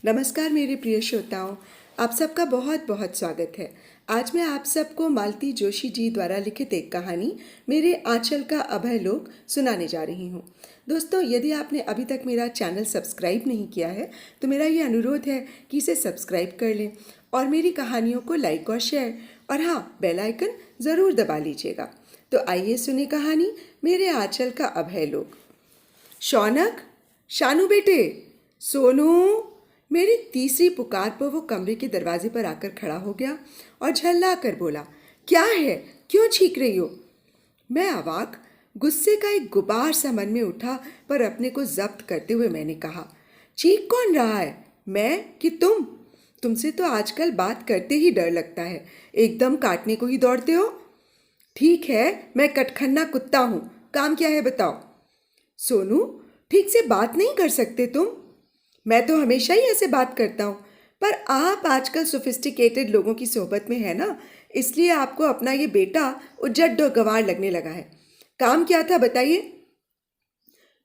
नमस्कार मेरे प्रिय श्रोताओं, आप सबका बहुत बहुत स्वागत है। आज मैं आप सबको मालती जोशी जी द्वारा लिखित एक कहानी मेरे आंचल का अभय लोक सुनाने जा रही हूँ। दोस्तों, यदि आपने अभी तक मेरा चैनल सब्सक्राइब नहीं किया है तो मेरा ये अनुरोध है कि इसे सब्सक्राइब कर लें और मेरी कहानियों को लाइक और शेयर और हाँ, बेल आइकन ज़रूर दबा लीजिएगा। तो आइए सुने कहानी मेरे आंचल का अभय लोक। शौनक, शानू बेटे, सोनू। मेरी तीसरी पुकार पर वो कमरे के दरवाजे पर आकर खड़ा हो गया और झल्ला कर बोला, क्या है, क्यों चीख रही हो? मैं अवाक, गुस्से का एक गुबार सा मन में उठा, पर अपने को जब्त करते हुए मैंने कहा, चीख कौन रहा है, मैं कि तुम? तुमसे तो आजकल बात करते ही डर लगता है, एकदम काटने को ही दौड़ते हो। ठीक है, मैं कटखन्ना कुत्ता हूँ, काम क्या है बताओ। सोनू, ठीक से बात नहीं कर सकते तुम? मैं तो हमेशा ही ऐसे बात करता हूँ, पर आप आजकल सोफिस्टिकेटेड लोगों की सोहबत में है ना, इसलिए आपको अपना ये बेटा उजड्ड और गंवार लगने लगा है। काम क्या था बताइए।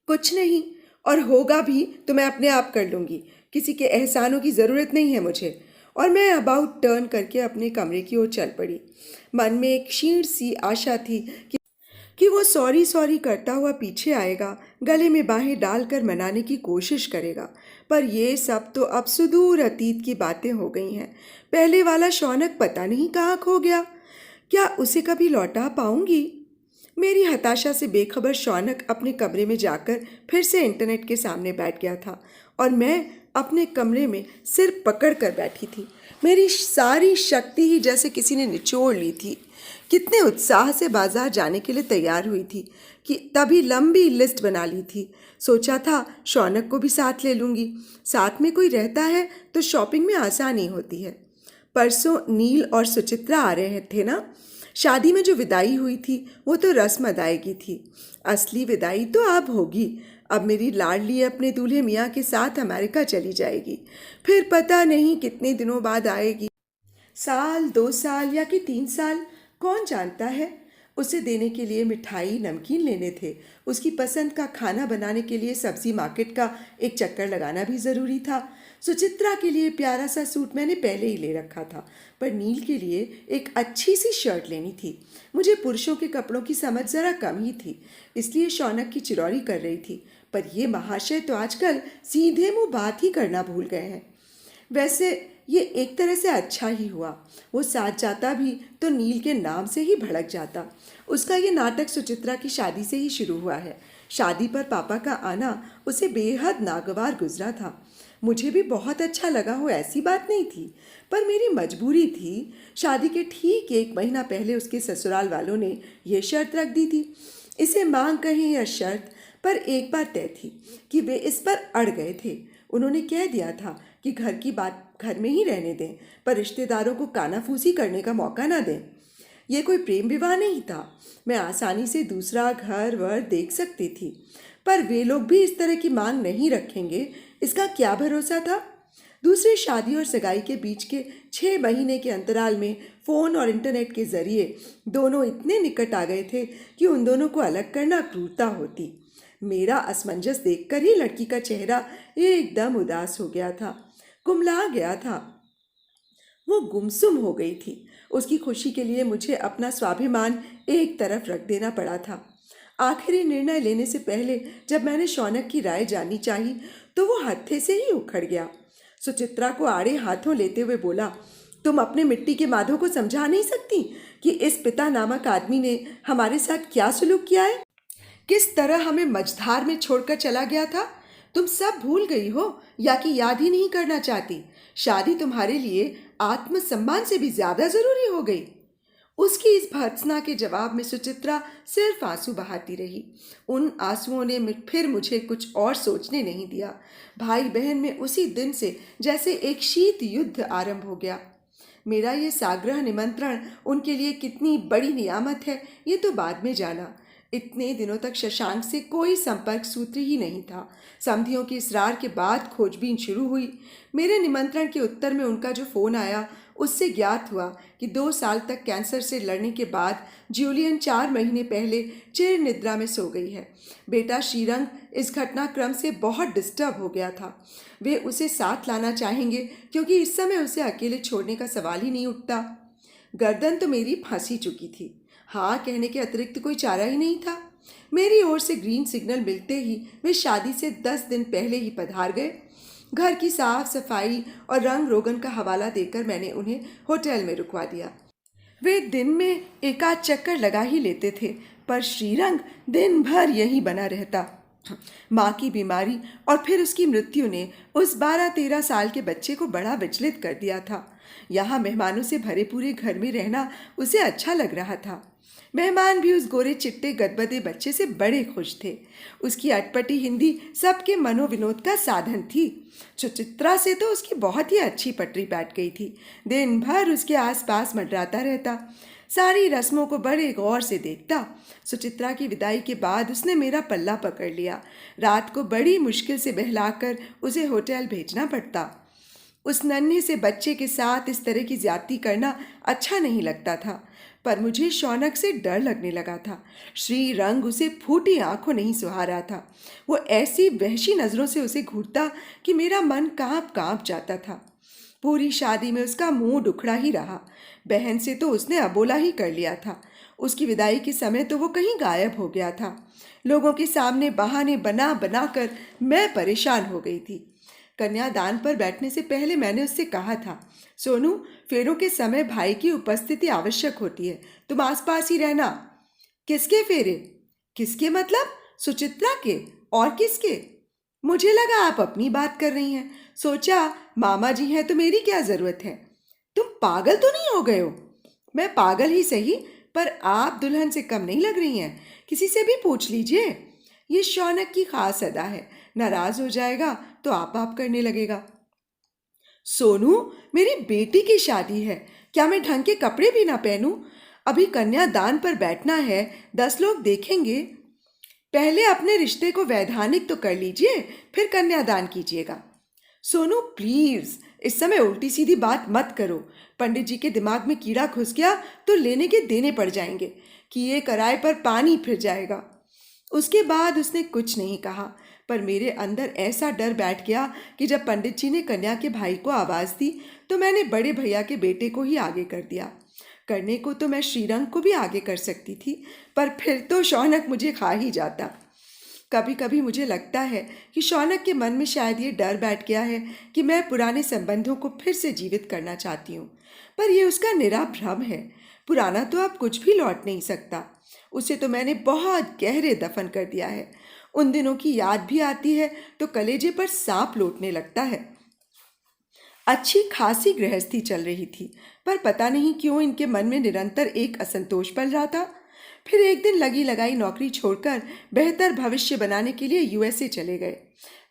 कुछ नहीं, और होगा भी तो मैं अपने आप कर लूँगी, किसी के एहसानों की ज़रूरत नहीं है मुझे। और मैं अबाउट टर्न करके अपने कमरे की ओर चल पड़ी। मन में एक क्षीण सी आशा थी कि वो सॉरी सॉरी करता हुआ पीछे आएगा, गले में बाहें डालकर मनाने की कोशिश करेगा। पर ये सब तो अब सुदूर अतीत की बातें हो गई हैं। पहले वाला शौनक पता नहीं कहाँ खो गया। क्या उसे कभी लौटा पाऊंगी? मेरी हताशा से बेखबर शौनक अपने कमरे में जाकर फिर से इंटरनेट के सामने बैठ गया था और मैं अपने कमरे में सिर पकड़ कर बैठी थी। मेरी सारी शक्ति ही जैसे किसी ने निचोड़ ली थी। कितने उत्साह से बाजार जाने के लिए तैयार हुई थी कि तभी लंबी लिस्ट बना ली थी। सोचा था शौनक को भी साथ ले लूँगी, साथ में कोई रहता है तो शॉपिंग में आसानी होती है। परसों नील और सुचित्रा आ रहे थे ना। शादी में जो विदाई हुई थी वो तो रस्म अदायगी थी, असली विदाई तो अब होगी। अब मेरी लाडली अपने दूल्हे मियाँ के साथ अमेरिका चली जाएगी, फिर पता नहीं कितने दिनों बाद आएगी। साल, 2 साल या कि 3 साल, कौन जानता है। उसे देने के लिए मिठाई नमकीन लेने थे, उसकी पसंद का खाना बनाने के लिए सब्जी मार्केट का एक चक्कर लगाना भी ज़रूरी था। सुचित्रा के लिए प्यारा सा सूट मैंने पहले ही ले रखा था, पर नील के लिए एक अच्छी सी शर्ट लेनी थी। मुझे पुरुषों के कपड़ों की समझ ज़रा कम ही थी, इसलिए शौनक की चिरौरी कर रही थी। पर ये महाशय तो आजकल सीधे मुंह बात ही करना भूल गए हैं। वैसे ये एक तरह से अच्छा ही हुआ, वो साथ जाता भी तो नील के नाम से ही भड़क जाता। उसका ये नाटक सुचित्रा की शादी से ही शुरू हुआ है। शादी पर पापा का आना उसे बेहद नागवार गुजरा था। मुझे भी बहुत अच्छा लगा हो, ऐसी बात नहीं थी, पर मेरी मजबूरी थी। शादी के ठीक 1 महीना पहले उसके ससुराल वालों ने यह शर्त रख दी थी। इसे मांग कहें या शर्त, पर एक बात तय थी कि वे इस पर अड़ गए थे। उन्होंने कह दिया था कि घर की बात घर में ही रहने दें, पर रिश्तेदारों को कानाफूसी करने का मौका ना दें। ये कोई प्रेम विवाह नहीं था, मैं आसानी से दूसरा घर वर देख सकती थी, पर वे लोग भी इस तरह की मांग नहीं रखेंगे, इसका क्या भरोसा था। दूसरी शादी और सगाई के बीच के 6 महीने के अंतराल में फ़ोन और इंटरनेट के जरिए दोनों इतने निकट आ गए थे कि उन दोनों को अलग करना क्रूरता होती। मेरा असमंजस देखकर ही लड़की का चेहरा एकदम उदास हो गया था, कुमला गया था। वो गुमसुम हो गई थी। उसकी खुशी के लिए मुझे अपना स्वाभिमान एक तरफ रख देना पड़ा था। आखिरी निर्णय लेने से पहले जब मैंने शौनक की राय जाननी चाही तो वो हत्थे से ही उखड़ गया। सुचित्रा को आड़े हाथों लेते हुए बोला, तुम अपने मिट्टी के माधो को समझा नहीं सकती कि इस पिता नामक आदमी ने हमारे साथ क्या सुलूक किया है, किस तरह हमें मझधार में छोड़कर चला गया था। तुम सब भूल गई हो या कि याद ही नहीं करना चाहती। शादी तुम्हारे लिए आत्मसम्मान से भी ज्यादा जरूरी हो गई। उसकी इस भर्त्सना के जवाब में सुचित्रा सिर्फ आंसू बहाती रही। उन आंसुओं ने फिर मुझे कुछ और सोचने नहीं दिया। भाई बहन में उसी दिन से जैसे एक शीत युद्ध आरंभ हो गया। मेरा ये साग्रह निमंत्रण उनके लिए कितनी बड़ी नियामत है ये तो बाद में जाना। इतने दिनों तक शशांक से कोई संपर्क सूत्र ही नहीं था। समधियों के इसरार के बाद खोजबीन शुरू हुई। मेरे निमंत्रण के उत्तर में उनका जो फोन आया उससे ज्ञात हुआ कि 2 साल तक कैंसर से लड़ने के बाद जूलियन 4 महीने पहले चिर निद्रा में सो गई है। बेटा श्रीरंग इस घटनाक्रम से बहुत डिस्टर्ब हो गया था। वे उसे साथ लाना चाहेंगे क्योंकि इस समय उसे अकेले छोड़ने का सवाल ही नहीं उठता। गर्दन तो मेरी फंसी चुकी थी। हाँ कहने के अतिरिक्त कोई चारा ही नहीं था। मेरी ओर से ग्रीन सिग्नल मिलते ही वे शादी से 10 दिन पहले ही पधार गए। घर की साफ सफाई और रंग रोगन का हवाला देकर मैंने उन्हें होटल में रुकवा दिया। वे दिन में एक आध चक्कर लगा ही लेते थे, पर श्रीरंग दिन भर यहीं बना रहता। माँ की बीमारी और फिर उसकी मृत्यु ने उस 12-13 साल के बच्चे को बड़ा विचलित कर दिया था। यहाँ मेहमानों से भरे पूरे घर में रहना उसे अच्छा लग रहा था। मेहमान भी उस गोरे चिट्टे गदबदे बच्चे से बड़े खुश थे। उसकी अटपटी हिंदी सबके मनोविनोद का साधन थी। सुचित्रा से तो उसकी बहुत ही अच्छी पटरी बैठ गई थी। दिन भर उसके आसपास मंडराता रहता, सारी रस्मों को बड़े गौर से देखता। सुचित्रा की विदाई के बाद उसने मेरा पल्ला पकड़ लिया। रात को बड़ी मुश्किल से बहलाकर उसे होटल भेजना पड़ता। उस नन्हे से बच्चे के साथ इस तरह की ज्यादती करना अच्छा नहीं लगता था, पर मुझे शौनक से डर लगने लगा था। श्रीरंग उसे फूटी आंखों नहीं सुहा रहा था। वो ऐसी वहशी नज़रों से उसे घूरता कि मेरा मन कांप कांप जाता था। पूरी शादी में उसका मुंह दुखड़ा ही रहा। बहन से तो उसने अबोला ही कर लिया था। उसकी विदाई के समय तो वो कहीं गायब हो गया था। लोगों के सामने बहाने बना बना कर मैं परेशान हो गई थी। कन्यादान पर बैठने से पहले मैंने उससे कहा था, सोनू, फेरों के समय भाई की उपस्थिति आवश्यक होती है, तुम आसपास ही रहना। किसके फेरे? किसके मतलब? सुचित्रा के। और किसके? मुझे लगा आप अपनी बात कर रही हैं। सोचा मामा जी हैं तो मेरी क्या जरूरत है। तुम पागल तो नहीं हो गए हो? मैं पागल ही सही, पर आप दुल्हन से कम नहीं लग रही हैं। किसी से भी पूछ लीजिए। ये शौनक की खास अदा है, नाराज हो जाएगा तो आप करने लगेगा। सोनू, मेरी बेटी की शादी है, क्या मैं ढंग के कपड़े भी ना पहनूं? अभी कन्यादान पर बैठना है, 10 लोग देखेंगे। पहले अपने रिश्ते को वैधानिक तो कर लीजिए, फिर कन्यादान कीजिएगा। सोनू प्लीज, इस समय उल्टी सीधी बात मत करो। पंडित जी के दिमाग में कीड़ा घुस गया तो लेने के देने पड़ जाएंगे, किए कराए पर पानी फिर जाएगा। उसके बाद उसने कुछ नहीं कहा, पर मेरे अंदर ऐसा डर बैठ गया कि जब पंडित जी ने कन्या के भाई को आवाज़ दी तो मैंने बड़े भैया के बेटे को ही आगे कर दिया। करने को तो मैं श्रीरंग को भी आगे कर सकती थी, पर फिर तो शौनक मुझे खा ही जाता। कभी कभी मुझे लगता है कि शौनक के मन में शायद ये डर बैठ गया है कि मैं पुराने संबंधों को फिर से जीवित करना चाहती हूँ, पर यह उसका निरा भ्रम है। पुराना तो अब कुछ भी लौट नहीं सकता। उसे तो मैंने बहुत गहरे दफन कर दिया है। उन दिनों की याद भी आती है तो कलेजे पर सांप लौटने लगता है। अच्छी खासी गृहस्थी चल रही थी, पर पता नहीं क्यों इनके मन में निरंतर एक असंतोष पल रहा था। फिर एक दिन लगी लगाई नौकरी छोड़कर बेहतर भविष्य बनाने के लिए यूएसए चले गए।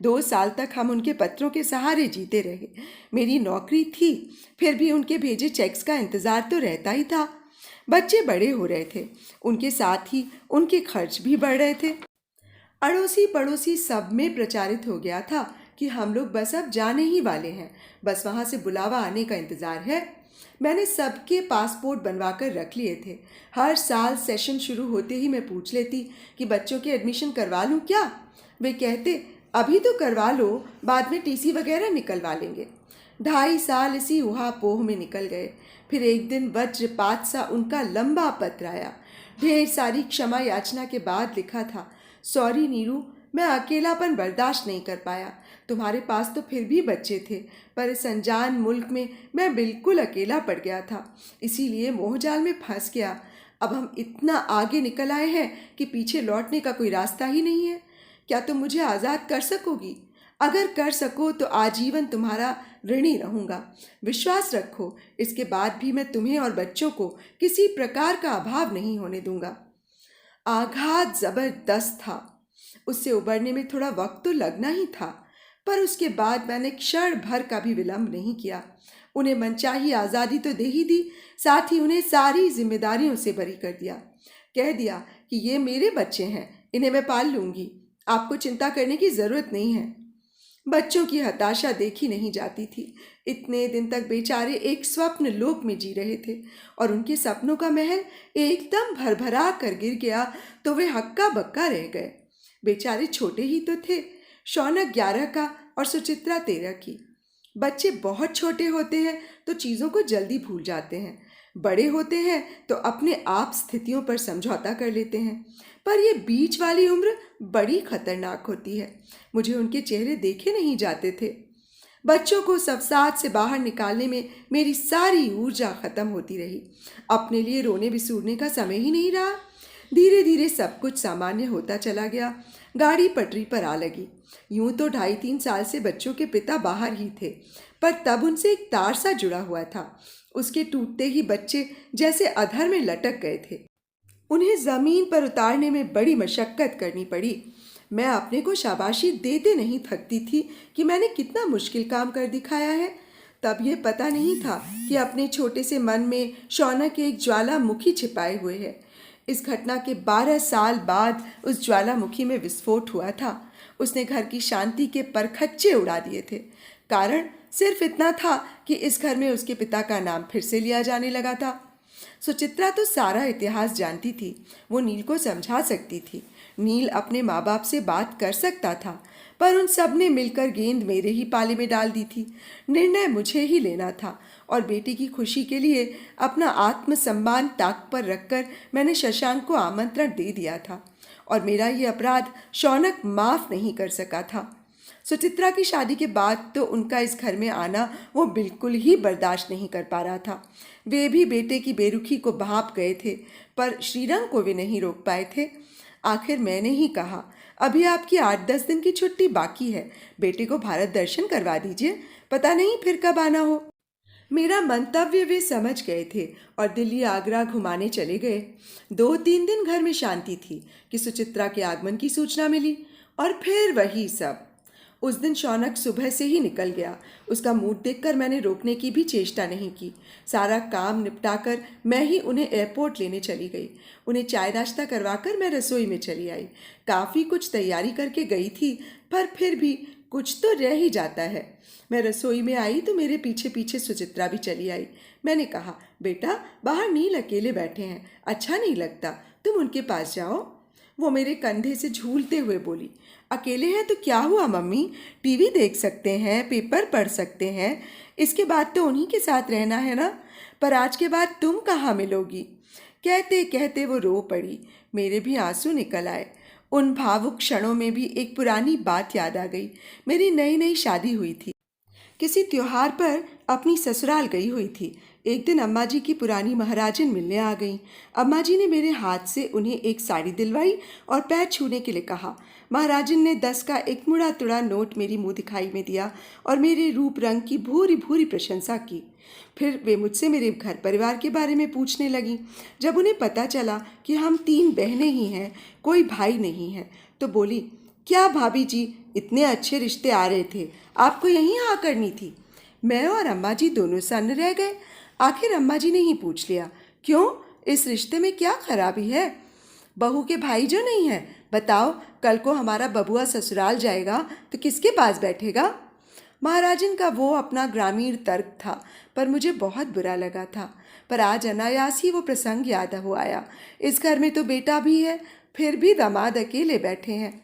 2 साल तक हम उनके पत्रों के सहारे जीते रहे। मेरी नौकरी थी, फिर भी उनके भेजे चेक्स का इंतजार तो रहता ही था। बच्चे बड़े हो रहे थे, उनके साथ ही उनके खर्च भी बढ़ रहे थे। अड़ोसी पड़ोसी सब में प्रचारित हो गया था कि हम लोग बस अब जाने ही वाले हैं, बस वहाँ से बुलावा आने का इंतज़ार है। मैंने सबके पासपोर्ट बनवा कर रख लिए थे। हर साल सेशन शुरू होते ही मैं पूछ लेती कि बच्चों के एडमिशन करवा लूँ क्या। वे कहते अभी तो करवा लो, बाद में टीसी वगैरह निकलवा लेंगे। 2.5 साल इसी उहापोह में निकल गए। फिर एक दिन वज्रपात सा उनका लंबा पत्र आया। ढेर सारी क्षमा याचना के बाद लिखा था, सॉरी नीरू, मैं अकेलापन बर्दाश्त नहीं कर पाया। तुम्हारे पास तो फिर भी बच्चे थे, पर इस अनजान मुल्क में मैं बिल्कुल अकेला पड़ गया था, इसीलिए मोहजाल में फंस गया। अब हम इतना आगे निकल आए हैं कि पीछे लौटने का कोई रास्ता ही नहीं है। क्या तुम मुझे आज़ाद कर सकोगी? अगर कर सको तो आजीवन तुम्हारा ऋणी रहूँगा। विश्वास रखो, इसके बाद भी मैं तुम्हें और बच्चों को किसी प्रकार का अभाव नहीं होने दूंगा। आघात जबरदस्त था। उससे उबरने में थोड़ा वक्त तो लगना ही था, पर उसके बाद मैंने क्षण भर का भी विलंब नहीं किया। उन्हें मनचाही आज़ादी तो दे ही दी, साथ ही उन्हें सारी जिम्मेदारियों से बरी कर दिया। कह दिया कि ये मेरे बच्चे हैं, इन्हें मैं पाल लूंगी, आपको चिंता करने की ज़रूरत नहीं है। बच्चों की हताशा देखी नहीं जाती थी। इतने दिन तक बेचारे एक स्वप्न लोक में जी रहे थे और उनके सपनों का महल एकदम भरभरा कर गिर गया तो वे हक्का बक्का रह गए। बेचारे छोटे ही तो थे, शौनक 11 का और सुचित्रा 13 की। बच्चे बहुत छोटे होते हैं तो चीज़ों को जल्दी भूल जाते हैं, बड़े होते हैं तो अपने आप स्थितियों पर समझौता कर लेते हैं। पर ये बीच वाली उम्र बड़ी खतरनाक होती है। मुझे उनके चेहरे देखे नहीं जाते थे। बच्चों को सवसाद से बाहर निकालने में मेरी सारी ऊर्जा खत्म होती रही। अपने लिए रोने बिसूरने का समय ही नहीं रहा। धीरे धीरे सब कुछ सामान्य होता चला गया। गाड़ी पटरी पर आ लगी। यूं तो 2.5-3 साल से बच्चों के पिता बाहर ही थे, पर तब उनसे एक तार सा जुड़ा हुआ था। उसके टूटते ही बच्चे जैसे अधर में लटक गए थे। उन्हें जमीन पर उतारने में बड़ी मशक्कत करनी पड़ी। मैं अपने को शाबाशी देते नहीं थकती थी कि मैंने कितना मुश्किल काम कर दिखाया है। तब ये पता नहीं था कि अपने छोटे से मन में शौनक एक ज्वालामुखी छिपाए हुए है। इस घटना के 12 साल बाद उस ज्वालामुखी में विस्फोट हुआ था। उसने घर की शांति के परखच्चे उड़ा दिए थे। कारण सिर्फ इतना था कि इस घर में उसके पिता का नाम फिर से लिया जाने लगा था। सुचित्रा तो सारा इतिहास जानती थी। वो नील को समझा सकती थी। नील अपने माँ बाप से बात कर सकता था, पर उन सब ने मिलकर गेंद मेरे ही पाले में डाल दी थी। निर्णय मुझे ही लेना था और बेटी की खुशी के लिए अपना आत्मसम्मान ताक पर रखकर मैंने शशांक को आमंत्रण दे दिया था और मेरा ये अपराध शौनक माफ़ नहीं कर सका था। सुचित्रा की शादी के बाद तो उनका इस घर में आना वो बिल्कुल ही बर्दाश्त नहीं कर पा रहा था। वे भी बेटे की बेरुखी को भांप गए थे, पर श्रीरंग को वे नहीं रोक पाए थे। आखिर मैंने ही कहा, अभी आपकी 8-10 दिन की छुट्टी बाकी है, बेटे को भारत दर्शन करवा दीजिए, पता नहीं फिर कब आना हो। मेरा मंतव्य वे समझ गए थे और दिल्ली आगरा घुमाने चले गए। 2-3 दिन घर में शांति थी कि सुचित्रा के आगमन की सूचना मिली और फिर वही सब। उस दिन शौनक सुबह से ही निकल गया। उसका मूड देखकर मैंने रोकने की भी चेष्टा नहीं की। सारा काम निपटाकर मैं ही उन्हें एयरपोर्ट लेने चली गई। उन्हें चाय नाश्ता करवाकर मैं रसोई में चली आई। काफ़ी कुछ तैयारी करके गई थी, पर फिर भी कुछ तो रह ही जाता है। मैं रसोई में आई तो मेरे पीछे पीछे सुचित्रा भी चली आई। मैंने कहा, बेटा बाहर नील अकेले बैठे हैं, अच्छा नहीं लगता, तुम उनके पास जाओ। वो मेरे कंधे से झूलते हुए बोली, अकेले हैं तो क्या हुआ मम्मी, टीवी देख सकते हैं, पेपर पढ़ सकते हैं, इसके बाद तो उन्हीं के साथ रहना है ना, पर आज के बाद तुम कहाँ मिलोगी। कहते कहते वो रो पड़ी। मेरे भी आंसू निकल आए। उन भावुक क्षणों में भी एक पुरानी बात याद आ गई। मेरी नई नई शादी हुई थी। किसी त्योहार पर अपनी ससुराल गई हुई थी। एक दिन अम्मा जी की पुरानी महाराजिन मिलने आ गईं। अम्मा जी ने मेरे हाथ से उन्हें एक साड़ी दिलवाई और पैर छूने के लिए कहा। महाराजिन ने 10 का एक मुड़ा तुड़ा नोट मेरी मुंह दिखाई में दिया और मेरे रूप रंग की भूरी भूरी प्रशंसा की। फिर वे मुझसे मेरे घर परिवार के बारे में पूछने लगीं। जब उन्हें पता चला कि हम 3 बहनें ही हैं, कोई भाई नहीं है, तो बोली, क्या भाभी जी, इतने अच्छे रिश्ते आ रहे थे, आपको यहीं हाँ करनी थी। मैं और अम्मा जी दोनों सन्न रह गए। आखिर अम्मा जी ने ही पूछ लिया, क्यों, इस रिश्ते में क्या खराबी है। बहू के भाई जो नहीं है, बताओ कल को हमारा बबुआ ससुराल जाएगा तो किसके पास बैठेगा। महाराजन का वो अपना ग्रामीण तर्क था, पर मुझे बहुत बुरा लगा था। पर आज अनायास ही वो प्रसंग याद हो आया। इस घर में तो बेटा भी है, फिर भी दामाद अकेले बैठे हैं।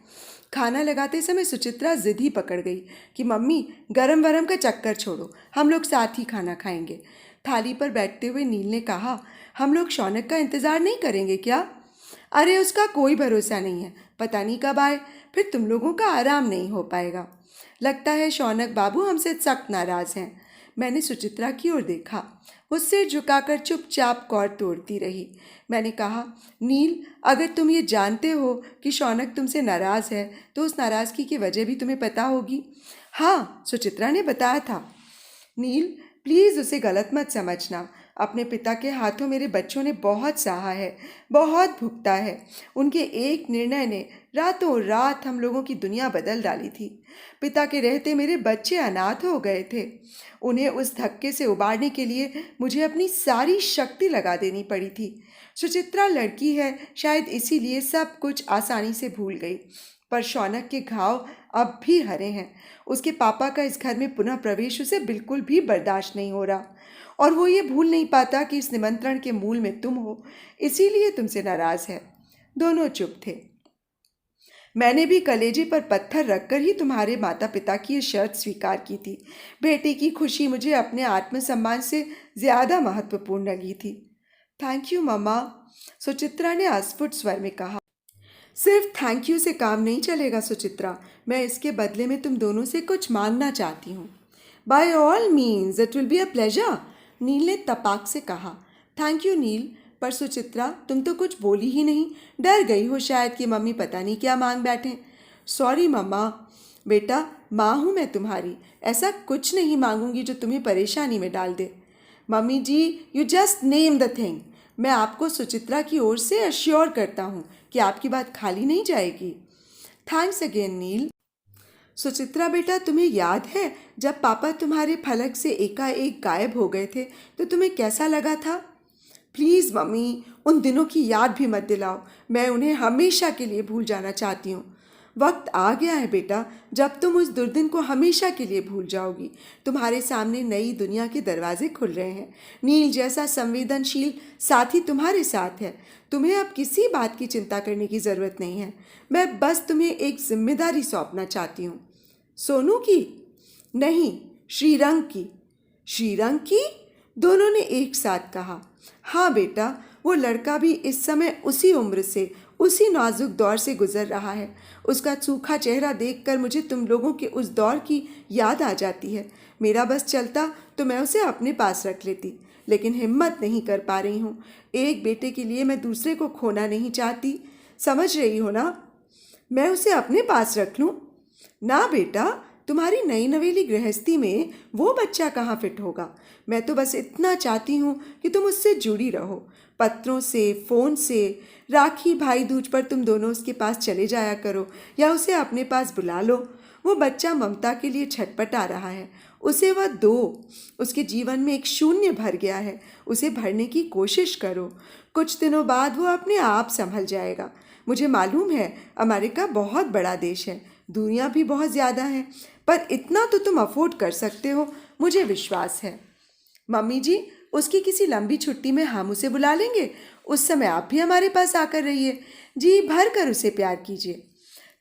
खाना लगाते समय सुचित्रा जिद ही पकड़ गई कि मम्मी गरम वरम का चक्कर छोड़ो, हम लोग साथ ही खाना खाएंगे। थाली पर बैठते हुए नील ने कहा, हम लोग शौनक का इंतज़ार नहीं करेंगे क्या। अरे उसका कोई भरोसा नहीं है, पता नहीं कब आए, फिर तुम लोगों का आराम नहीं हो पाएगा। लगता है शौनक बाबू हमसे सख्त नाराज़ हैं। मैंने सुचित्रा की ओर देखा। वो सिर झुकाकर चुपचाप कौर तोड़ती रही। मैंने कहा, नील, अगर तुम ये जानते हो कि शौनक तुमसे नाराज़ है तो उस नाराज़गी की वजह भी तुम्हें पता होगी। हाँ, सुचित्रा ने बताया था। नील, प्लीज़ उसे गलत मत समझना। अपने पिता के हाथों मेरे बच्चों ने बहुत सहा है, बहुत भुगता है। उनके एक निर्णय ने रातों रात हम लोगों की दुनिया बदल डाली थी। पिता के रहते मेरे बच्चे अनाथ हो गए थे। उन्हें उस धक्के से उबारने के लिए मुझे अपनी सारी शक्ति लगा देनी पड़ी थी। सुचित्रा लड़की है, शायद इसीलिए सब कुछ आसानी से भूल गई। पर शौनक के घाव अब भी हरे हैं। उसके पापा का इस घर में पुनः प्रवेश उसे बिल्कुल भी बर्दाश्त नहीं हो रहा, और वो ये भूल नहीं पाता कि इस निमंत्रण के मूल में तुम हो, इसीलिए तुमसे नाराज है। दोनों चुप थे। मैंने भी कलेजे पर पत्थर रखकर ही तुम्हारे माता पिता की ये शर्त स्वीकार की थी। बेटी की खुशी मुझे अपने आत्मसम्मान से ज्यादा महत्वपूर्ण लगी थी। थैंक यू मम्मा, सुचित्रा ने अस्फुट स्वर में कहा। सिर्फ थैंक यू से काम नहीं चलेगा सुचित्रा, मैं इसके बदले में तुम दोनों से कुछ मांगना चाहती हूँ। By all means it will be a pleasure, Neel ने तपाक से कहा। थैंक यू नील, पर सुचित्रा तुम तो कुछ बोली ही नहीं। डर गई हो शायद कि मम्मी पता नहीं क्या मांग बैठे। सॉरी मम्मा। बेटा, माँ हूँ मैं तुम्हारी, ऐसा कुछ नहीं मांगूंगी जो तुम्हें परेशानी में डाल दे। Mummy ji, you just name the thing. मैं आपको सुचित्रा की ओर से अश्योर करता हूँ कि आपकी बात खाली नहीं जाएगी। थैंक्स अगेन नील। सुचित्रा बेटा, तुम्हें याद है जब पापा तुम्हारे फलक से एकाएक गायब हो गए थे तो तुम्हें कैसा लगा था? प्लीज़ मम्मी, उन दिनों की याद भी मत दिलाओ। मैं उन्हें हमेशा के लिए भूल जाना चाहती हूँ। वक्त आ गया है बेटा जब तुम उस दुर्दिन को हमेशा के लिए भूल जाओगी। तुम्हारे सामने नई दुनिया के दरवाजे खुल रहे हैं। नील जैसा संवेदनशील साथी तुम्हारे साथ है। तुम्हें अब किसी बात की चिंता करने की ज़रूरत नहीं है। मैं बस तुम्हें एक जिम्मेदारी सौंपना चाहती हूँ। सोनू की? नहीं, श्रीरंग की। श्रीरंग की? दोनों ने एक साथ कहा। हाँ बेटा, वो लड़का भी इस समय उसी उम्र से, उसी नाजुक दौर से गुजर रहा है। उसका सूखा चेहरा देखकर मुझे तुम लोगों के उस दौर की याद आ जाती है। मेरा बस चलता तो मैं उसे अपने पास रख लेती, लेकिन हिम्मत नहीं कर पा रही हूँ। एक बेटे के लिए मैं दूसरे को खोना नहीं चाहती, समझ रही हो ना? मैं उसे अपने पास रख लूँ? ना बेटा, तुम्हारी नई नवेली गृहस्थी में वो बच्चा कहाँ फिट होगा। मैं तो बस इतना चाहती हूँ कि तुम उससे जुड़ी रहो। पत्रों से, फ़ोन से, राखी भाई दूज पर तुम दोनों उसके पास चले जाया करो या उसे अपने पास बुला लो। वो बच्चा ममता के लिए छटपटा रहा है। उसे वह दो। उसके जीवन में एक शून्य भर गया है, उसे भरने की कोशिश करो। कुछ दिनों बाद वो अपने आप संभल जाएगा। मुझे मालूम है अमेरिका बहुत बड़ा देश है, दूरियां भी बहुत ज़्यादा हैं, पर इतना तो तुम अफोर्ड कर सकते हो, मुझे विश्वास है। मम्मी जी, उसकी किसी लंबी छुट्टी में हम उसे बुला लेंगे। उस समय आप भी हमारे पास आकर रहिए। जी भर कर उसे प्यार कीजिए।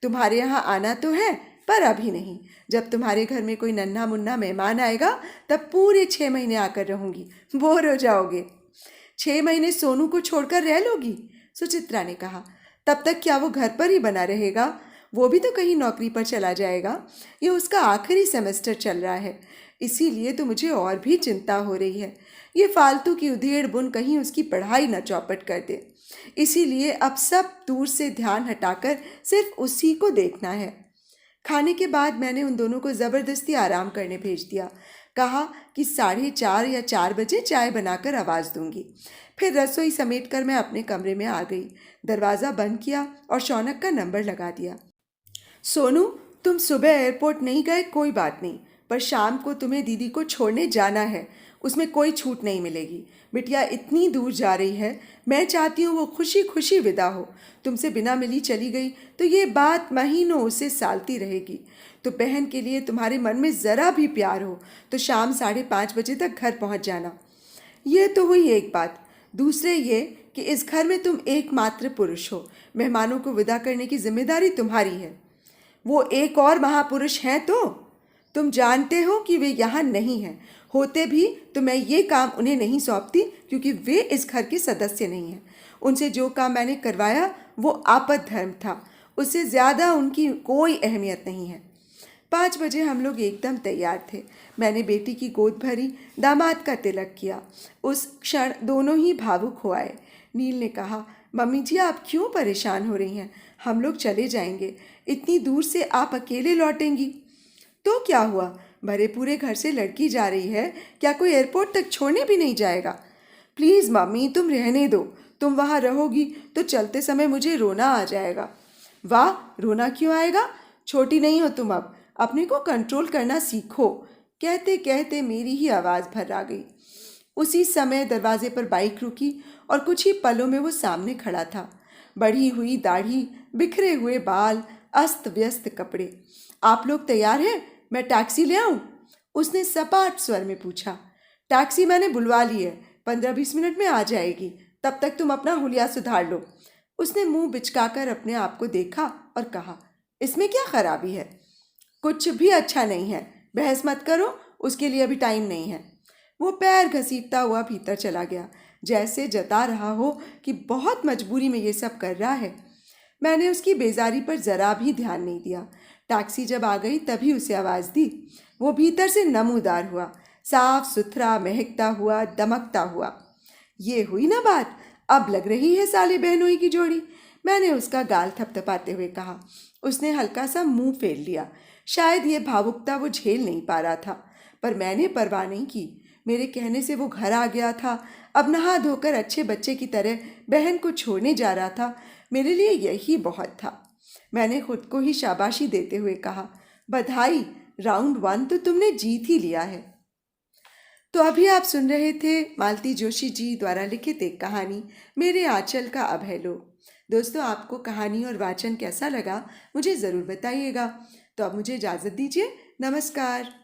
तुम्हारे यहाँ आना तो है, पर अभी नहीं। जब तुम्हारे घर में कोई नन्हा मुन्ना मेहमान आएगा तब पूरे 6 महीने आकर रहूंगी, बोर हो जाओगे। 6 महीने सोनू को छोड़कर रह लोगी? सुचित्रा ने कहा। तब तक क्या वो घर पर ही बना रहेगा? वो भी तो कहीं नौकरी पर चला जाएगा। ये उसका आखिरी सेमेस्टर चल रहा है, इसीलिए तो मुझे और भी चिंता हो रही है। ये फालतू की उधेड़ बुन कहीं उसकी पढ़ाई न चौपट कर दे। इसीलिए अब सब दूर से ध्यान हटाकर सिर्फ उसी को देखना है। खाने के बाद मैंने उन दोनों को ज़बरदस्ती आराम करने भेज दिया। कहा कि 4:30 या 4 बजे चाय बनाकर आवाज़ दूंगी। फिर रसोई समेटकर मैं अपने कमरे में आ गई, दरवाज़ा बंद किया और शौनक का नंबर लगा दिया। सोनू, तुम सुबह एयरपोर्ट नहीं गए कोई बात नहीं, पर शाम को तुम्हें दीदी को छोड़ने जाना है। उसमें कोई छूट नहीं मिलेगी। बिटिया इतनी दूर जा रही है, मैं चाहती हूँ वो खुशी खुशी विदा हो। तुमसे बिना मिली चली गई तो ये बात महीनों उसे सालती रहेगी। तो बहन के लिए तुम्हारे मन में ज़रा भी प्यार हो तो शाम 5:30 बजे तक घर पहुँच जाना। ये तो हुई एक बात। दूसरे ये कि इस घर में तुम एकमात्र पुरुष हो। मेहमानों को विदा करने की जिम्मेदारी तुम्हारी है। वो एक और महापुरुष हैं तो तुम जानते हो कि वे यहाँ नहीं हैं। होते भी तो मैं ये काम उन्हें नहीं सौंपती, क्योंकि वे इस घर के सदस्य नहीं हैं। उनसे जो काम मैंने करवाया वो आपद धर्म था, उससे ज़्यादा उनकी कोई अहमियत नहीं है। 5 बजे हम लोग एकदम तैयार थे। मैंने बेटी की गोद भरी, दामाद का तिलक किया। उस क्षण दोनों ही भावुक हो आए। नील ने कहा, मम्मी जी आप क्यों परेशान हो रही हैं? हम लोग चले जाएंगे। इतनी दूर से आप अकेले लौटेंगी तो क्या हुआ? भरे पूरे घर से लड़की जा रही है, क्या कोई एयरपोर्ट तक छोड़ने भी नहीं जाएगा? प्लीज़ मम्मी, तुम रहने दो। तुम वहाँ रहोगी तो चलते समय मुझे रोना आ जाएगा। वाह, रोना क्यों आएगा? छोटी नहीं हो तुम अब, अपने को कंट्रोल करना सीखो। कहते कहते मेरी ही आवाज़ भर आ गई। उसी समय दरवाजे पर बाइक रुकी और कुछ ही पलों में वो सामने खड़ा था। बढ़ी हुई दाढ़ी, बिखरे हुए बाल, अस्त व्यस्त कपड़े। आप लोग तैयार हैं? मैं टैक्सी ले आऊं? उसने सपाट स्वर में पूछा। टैक्सी मैंने बुलवा ली है, 15-20 मिनट में आ जाएगी। तब तक तुम अपना हुलिया सुधार लो। उसने मुंह बिचकाकर अपने आप को देखा और कहा, इसमें क्या खराबी है? कुछ भी अच्छा नहीं है। बहस मत करो, उसके लिए अभी टाइम नहीं है। वो पैर घसीटता हुआ भीतर चला गया, जैसे जता रहा हो कि बहुत मजबूरी में ये सब कर रहा है। मैंने उसकी बेजारी पर जरा भी ध्यान नहीं दिया। टैक्सी जब आ गई तभी उसे आवाज़ दी। वो भीतर से नमूदार हुआ, साफ सुथरा, महकता हुआ, दमकता हुआ। ये हुई ना बात, अब लग रही है साले बहनोई की जोड़ी। मैंने उसका गाल थपथपाते हुए कहा। उसने हल्का सा मुंह फेर लिया। शायद ये भावुकता वो झेल नहीं पा रहा था, पर मैंने परवाह नहीं की। मेरे कहने से वो घर आ गया था, अब नहा धोकर अच्छे बच्चे की तरह बहन को छोड़ने जा रहा था। मेरे लिए यही बहुत था। मैंने खुद को ही शाबाशी देते हुए कहा, बधाई, राउंड 1 तो तुमने जीत ही लिया है। तो अभी आप सुन रहे थे मालती जोशी जी द्वारा लिखित एक कहानी, मेरे आंचल का अभय लोग। दोस्तों, आपको कहानी और वाचन कैसा लगा मुझे ज़रूर बताइएगा। तो अब मुझे इजाज़त दीजिए। नमस्कार।